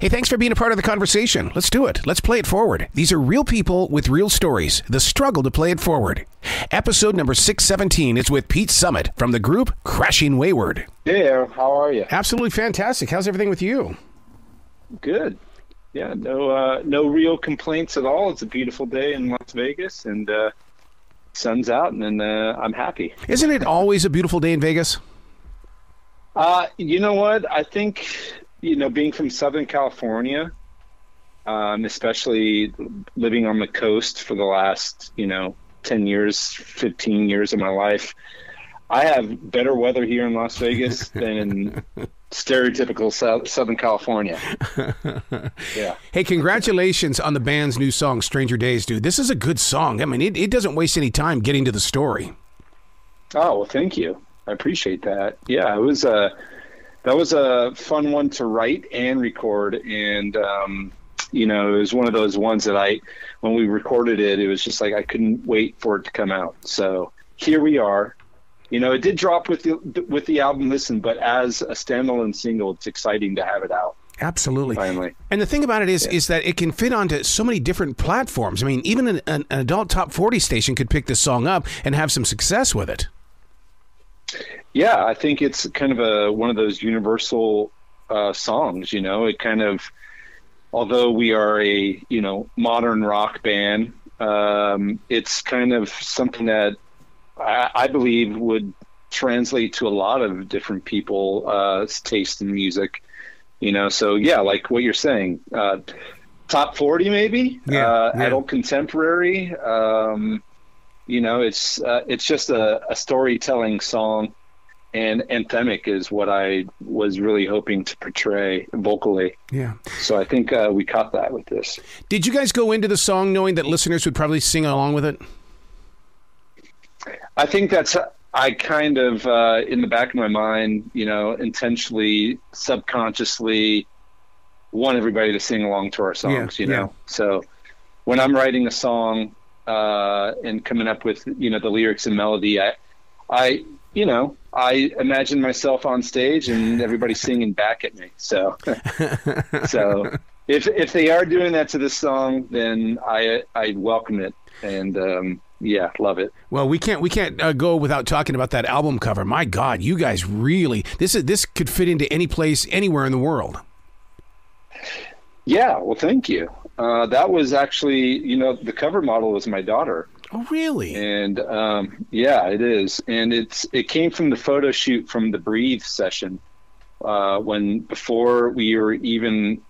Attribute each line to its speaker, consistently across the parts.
Speaker 1: Hey, thanks for being a part of the conversation. Let's do it. Let's play it forward. These are real people with real stories. The struggle to play it forward. Episode number 617 is with Pete Summit from the group Crashing Wayward.
Speaker 2: Hey, Aaron, how are you?
Speaker 1: Absolutely fantastic. How's everything with you?
Speaker 2: Good. Yeah, no real complaints at all. It's a beautiful day in Las Vegas, and sun's out, and I'm happy.
Speaker 1: Isn't it always a beautiful day in Vegas?
Speaker 2: You know what? I think, being from Southern California, especially living on the coast for the last, 10 years, 15 years of my life, I have better weather here in Las Vegas than stereotypical Southern California. Yeah.
Speaker 1: Hey, congratulations on the band's new song, Stranger Days, dude. This is a good song. I mean, it doesn't waste any time getting to the story. Oh,
Speaker 2: well, thank you. I appreciate that. Yeah, it was that was a fun one to write and record, and it was one of those ones that when we recorded it, it was just like I couldn't wait for it to come out. So here we are. It did drop with the album Listen, but as a standalone single, it's exciting to have it out.
Speaker 1: Absolutely.
Speaker 2: Finally.
Speaker 1: And the thing about it is that it can fit onto so many different platforms. I mean, even an adult top 40 station could pick this song up and have some success with it.
Speaker 2: Yeah, I think it's kind of one of those universal songs. It kind of, although we are a modern rock band, it's kind of something that I believe would translate to a lot of different people's taste in music. So yeah, like what you're saying, top 40 maybe, adult contemporary. It's just a storytelling song. And anthemic is what I was really hoping to portray vocally. Yeah. So I think we caught that with this.
Speaker 1: Did you guys go into the song knowing that listeners would probably sing along with it?
Speaker 2: I think I kind of, in the back of my mind, intentionally, subconsciously want everybody to sing along to our songs, So when I'm writing a song and coming up with, the lyrics and melody, I imagine myself on stage and everybody singing back at me. So, if they are doing that to this song, then I welcome it and love it.
Speaker 1: Well, we can't go without talking about that album cover. My God, you guys really this could fit into any place, anywhere in the world.
Speaker 2: Yeah, well, thank you. That was actually, the cover model was my daughter.
Speaker 1: Oh, really?
Speaker 2: And it is, and it came from the photo shoot from the Breathe session, before we were even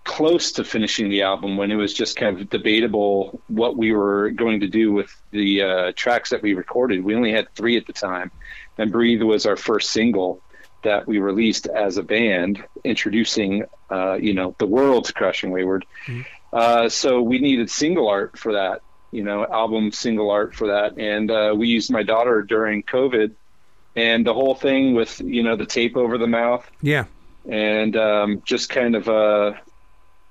Speaker 2: close to finishing the album, when it was just kind of debatable what we were going to do with the tracks that we recorded. We only had 3 at the time, and Breathe was our first single that we released as a band, introducing the world to Crashing Wayward. Mm-hmm. So we needed single art for that. Album single art for that. And we used my daughter during COVID, and the whole thing with, the tape over the mouth. Yeah. And just kind of,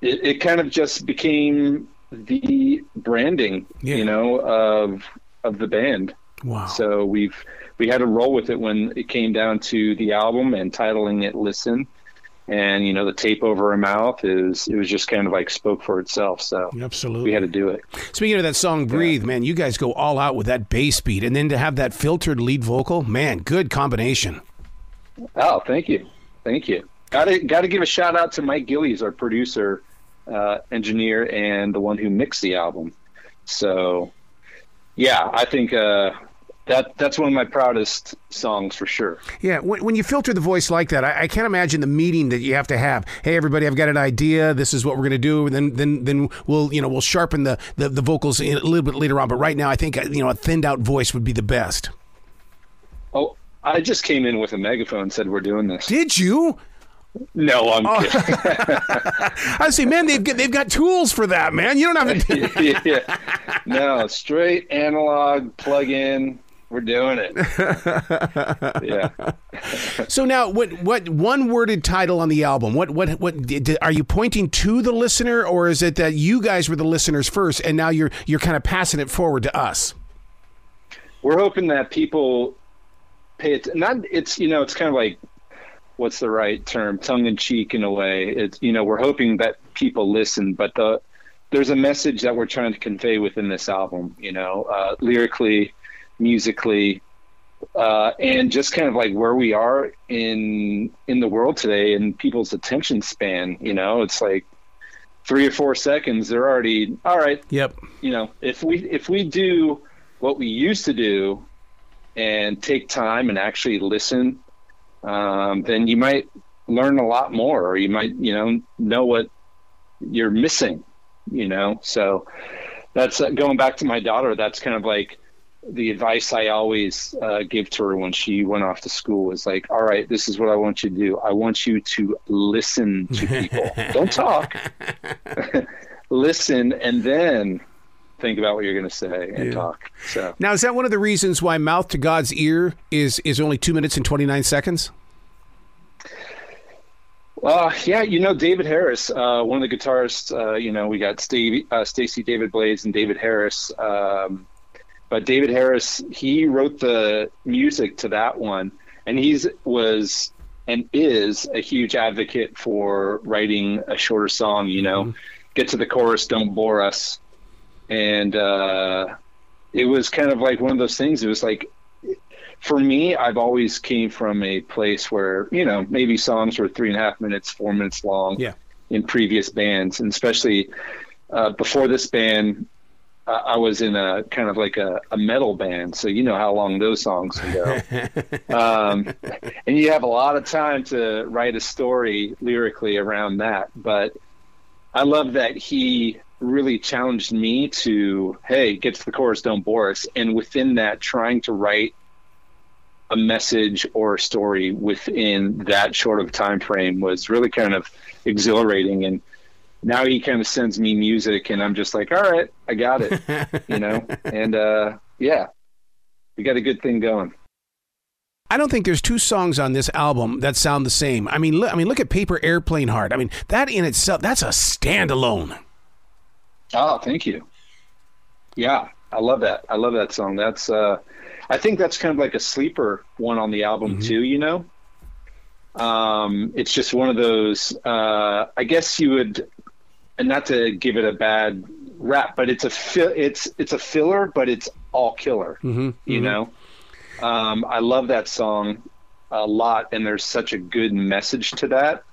Speaker 2: it kind of just became the branding, of the band. Wow. So we had to roll with it when it came down to the album and titling it Listen. And, the tape over her mouth it was just kind of like spoke for itself. So absolutely, we had to do it.
Speaker 1: Speaking of that song, Breathe, man, you guys go all out with that bass beat. And then to have that filtered lead vocal, man, good combination.
Speaker 2: Oh, thank you. Thank you. Got to give a shout out to Mike Gillies, our producer, engineer, and the one who mixed the album. So, yeah, I think that's one of my proudest songs for sure.
Speaker 1: Yeah, when you filter the voice like that, I can't imagine the meeting that you have to have. Hey, everybody, I've got an idea. This is what we're going to do, and then we'll sharpen the vocals a little bit later on. But right now, I think a thinned out voice would be the best.
Speaker 2: Oh, I just came in with a megaphone and said we're doing this.
Speaker 1: Did you?
Speaker 2: No, I'm kidding.
Speaker 1: I say, man, they've got tools for that, man. You don't have to.
Speaker 2: Yeah. No, straight analog plug in. We're doing it. Yeah.
Speaker 1: So now, what one-worded title on the album? What are you pointing to the listener, or is it that you guys were the listeners first, and now you're kind of passing it forward to us?
Speaker 2: We're hoping that people pay it. It's kind of like what's the right term, tongue in cheek in a way. It's, we're hoping that people listen, but there's a message that we're trying to convey within this album, lyrically, musically, and just kind of like where we are in the world today and people's attention span. It's like 3 or 4 seconds, they're already all right.
Speaker 1: Yep.
Speaker 2: If we do what we used to do and take time and actually listen, then you might learn a lot more, or you might know what you're missing. So that's going back to my daughter. That's kind of like the advice I always give to her when she went off to school is like, all right, this is what I want you to do. I want you to listen to people. Don't talk. Listen, and then think about what you're going to say and talk. So
Speaker 1: now, is that one of the reasons why Mouth to God's Ear is only 2 minutes and 29 seconds?
Speaker 2: Yeah, David Harris, one of the guitarists, we got Stacey David Blades and David Harris. But David Harris, he wrote the music to that one, and was and is a huge advocate for writing a shorter song, get to the chorus, don't bore us. And it was kind of like one of those things. It was like, for me, I've always came from a place where, maybe songs were 3.5 minutes, 4 minutes long in previous bands. And especially before this band, I was in a kind of like a metal band. So you know how long those songs can go. And you have a lot of time to write a story lyrically around that. But I love that he really challenged me to, hey, get to the chorus, don't bore us. And within that, trying to write a message or a story within that short of time frame was really kind of exhilarating. And now he kind of sends me music and I'm just like, all right, I got it, and we got a good thing going.
Speaker 1: I don't think there's 2 songs on this album that sound the same. I mean, look at Paper Airplane Heart. I mean, that in itself, that's a standalone.
Speaker 2: Oh, thank you. Yeah, I love that. I love that song. That's, I think that's kind of like a sleeper one on the album too, It's just one of those, I guess you would, and not to give it a bad rap, but it's a filler, but it's all killer, I love that song a lot. And there's such a good message to that,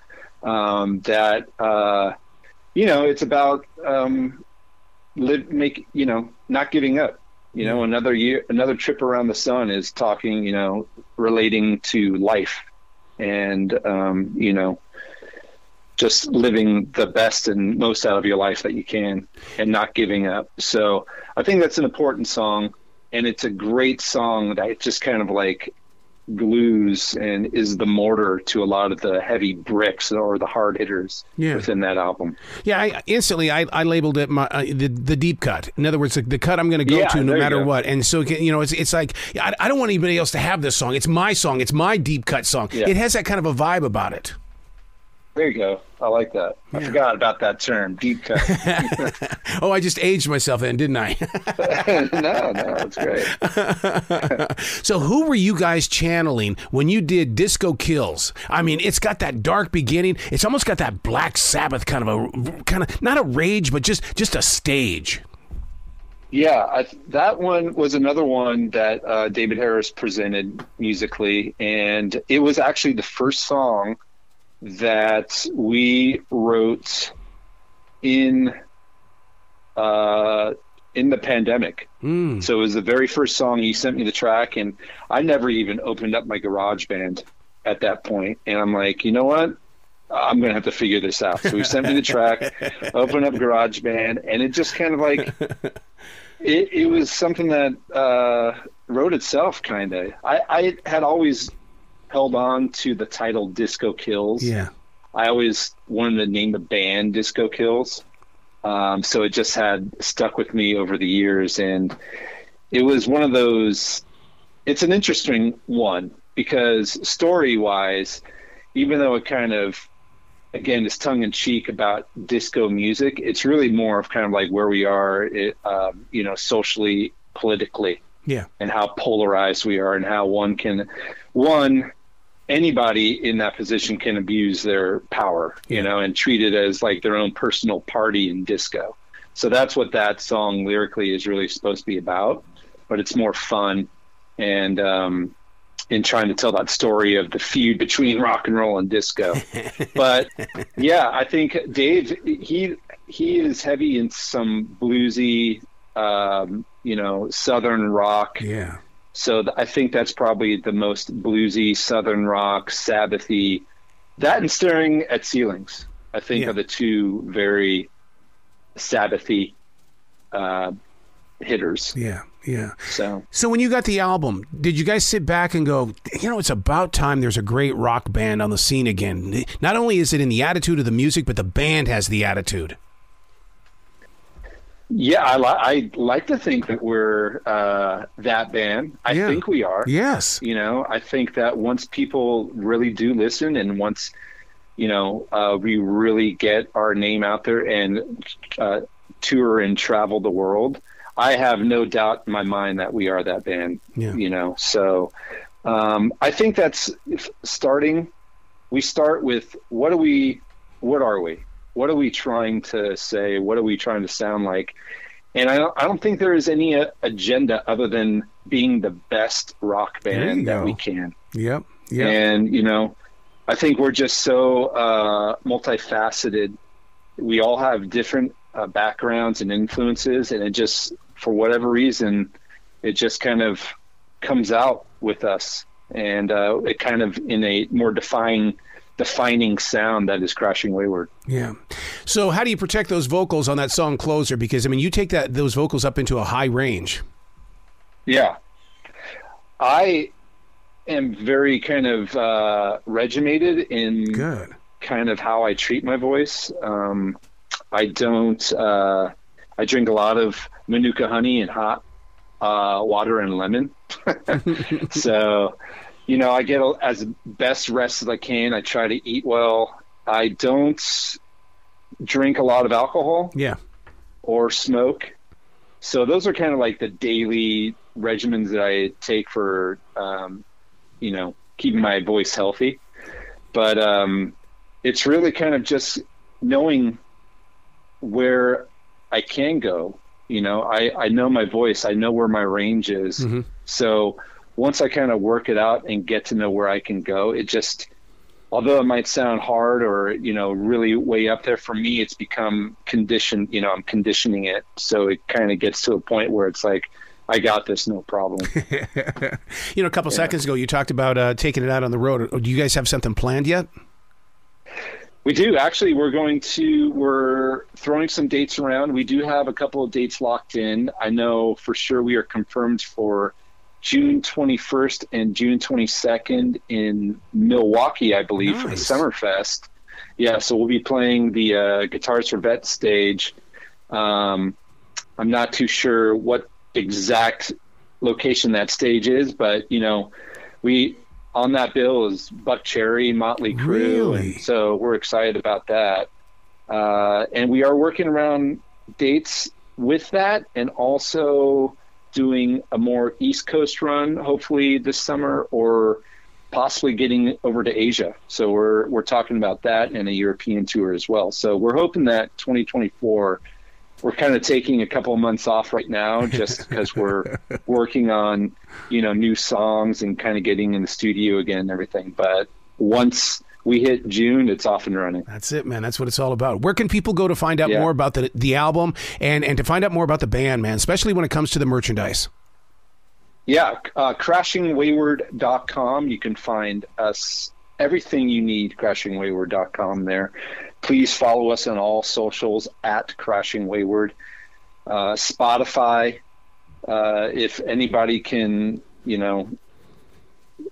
Speaker 2: it's about, not giving up. Another year, another trip around the sun is talking, relating to life and, just living the best and most out of your life that you can and not giving up. So I think that's an important song, and it's a great song that just kind of like glues and is the mortar to a lot of the heavy bricks or the hard hitters within that album. Yeah,
Speaker 1: I labeled it the deep cut. In other words, the cut I'm going to go to no matter what. And so, it's like, I don't want anybody else to have this song. It's my song. It's my deep cut song. Yeah. It has that kind of a vibe about it.
Speaker 2: There you go. I like that. I forgot about that term, deep cut.
Speaker 1: Oh, I just aged myself then, didn't I?
Speaker 2: No, it's great.
Speaker 1: So who were you guys channeling when you did Disco Kills? I mean, it's got that dark beginning. It's almost got that Black Sabbath kind of not a rage, but just a stage.
Speaker 2: Yeah, that one was another one that David Harris presented musically, and it was actually the first song that we wrote in the pandemic. So it was the very first song. He sent me the track, and I never even opened up my GarageBand at that point. And I'm like, you know what? I'm going to have to figure this out. So he sent me the track, opened up GarageBand, and it just kind of like, it was something that wrote itself, kind of. I had always held on to the title Disco Kills. Yeah. I always wanted to name the band Disco Kills. So it just had stuck with me over the years. And it was one of those, it's an interesting one because story-wise, even though it kind of, again, is tongue-in-cheek about disco music, it's really more of kind of like where we are, socially, politically. Yeah. And how polarized we are and how one anybody in that position can abuse their power, you know, and treat it as like their own personal party in disco. So that's what that song lyrically is really supposed to be about, but it's more fun and in trying to tell that story of the feud between rock and roll and disco. But yeah, I think Dave, he is heavy in some bluesy, you know, Southern rock.
Speaker 1: Yeah.
Speaker 2: So I think that's probably the most bluesy Southern rock, Sabbathy. That and Staring at Ceilings, I think, are the two very Sabbathy hitters.
Speaker 1: Yeah, yeah.
Speaker 2: So
Speaker 1: when you got the album, did you guys sit back and go, you know, it's about time there's a great rock band on the scene again? Not only is it in the attitude of the music, but the band has the attitude.
Speaker 2: Yeah, I like to think that we're that band. I think we are.
Speaker 1: Yes.
Speaker 2: You know, I think that once people really do listen and once, you know, we really get our name out there and tour and travel the world, I have no doubt in my mind that we are that band, you know. So I think that's starting. We start with what are we? What are we trying to say? What are we trying to sound like? And I don't think there is any agenda other than being the best rock band that we can.
Speaker 1: Yep.
Speaker 2: And, you know, I think we're just so multifaceted. We all have different backgrounds and influences, and it just, for whatever reason, it just kind of comes out with us. And it kind of in a more defining sound that is Crashing Wayward.
Speaker 1: Yeah. So how do you protect those vocals on that song Closer? Because, I mean, you take those vocals up into a high range. Yeah.
Speaker 2: I am very kind of regimented in kind of how I treat my voice. I don't, I drink a lot of Manuka honey and hot water and lemon. So, you know, I get as best rest as I can. I try to eat well. I don't drink a lot of alcohol or smoke. So those are kind of like the daily regimens that I take for, you know, keeping my voice healthy. But it's really kind of just knowing where I can go. You know, I know my voice. I know where my range is. Mm-hmm. So once I kind of work it out and get to know where I can go, it just, although it might sound hard or, you know, really way up there, for me, it's become conditioned, you know, I'm conditioning it. So it kind of gets to a point where it's like, I got this, no problem.
Speaker 1: You know, a couple seconds ago, you talked about taking it out on the road. Do you guys have something planned yet?
Speaker 2: We do. Actually, we're throwing some dates around. We do have a couple of dates locked in. I know for sure we are confirmed for June 21st and June 22nd in Milwaukee, I believe, for the Summerfest. Yeah, so we'll be playing the Guitars for Vets stage. I'm not too sure what exact location that stage is, but, you know, on that bill is Buck Cherry, Motley Crue,
Speaker 1: really?
Speaker 2: And so we're excited about that. And we are working around dates with that and also doing a more East Coast run, hopefully this summer, or possibly getting over to Asia. So we're talking about that and a European tour as well. So we're hoping that 2024, we're kind of taking a couple of months off right now just because we're working on, you know, new songs and kind of getting in the studio again and everything. But once we hit June, it's off and running.
Speaker 1: That's it, man. That's what it's all about. Where can people go to find out more about the album and to find out more about the band, man, especially when it comes to the merchandise?
Speaker 2: Yeah, crashingwayward.com. You can find us, everything you need, crashingwayward.com there. Please follow us on all socials at Crashing Wayward. Spotify, if anybody can, you know,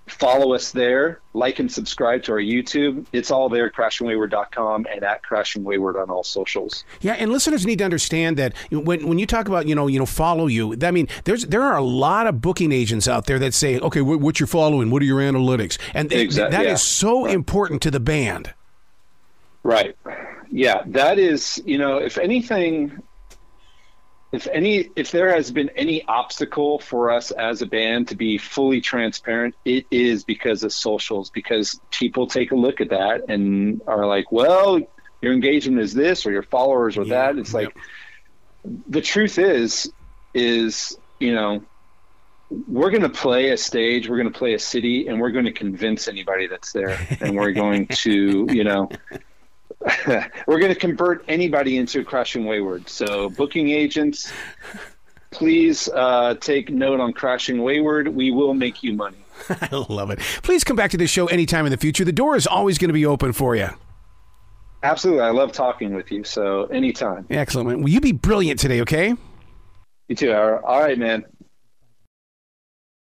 Speaker 2: follow us there, like and subscribe to our YouTube. It's all there, crashingwayward.com and at Crashing Wayward on all socials.
Speaker 1: Yeah, and listeners need to understand that when you talk about, you know, follow you, I mean, there are a lot of booking agents out there that say, okay, what you're following, what are your analytics? And that is so important to the band. Right.
Speaker 2: Yeah, that is, you know, if anything, if there has been any obstacle for us as a band to be fully transparent, it is because of socials, because people take a look at that and are like, well, your engagement is this or your followers or that. It's like, the truth is, you know, we're going to play a stage, we're going to play a city, and we're going to convince anybody that's there. And we're going to, you know, we're going to convert anybody into Crashing Wayward. So booking agents, please take note on Crashing Wayward. We will make you money.
Speaker 1: I love it. Please come back to this show anytime in the future. The door is always going to be open for you.
Speaker 2: Absolutely. I love talking with you. So anytime.
Speaker 1: Excellent. Will you be brilliant today, okay?
Speaker 2: You too. All right, man.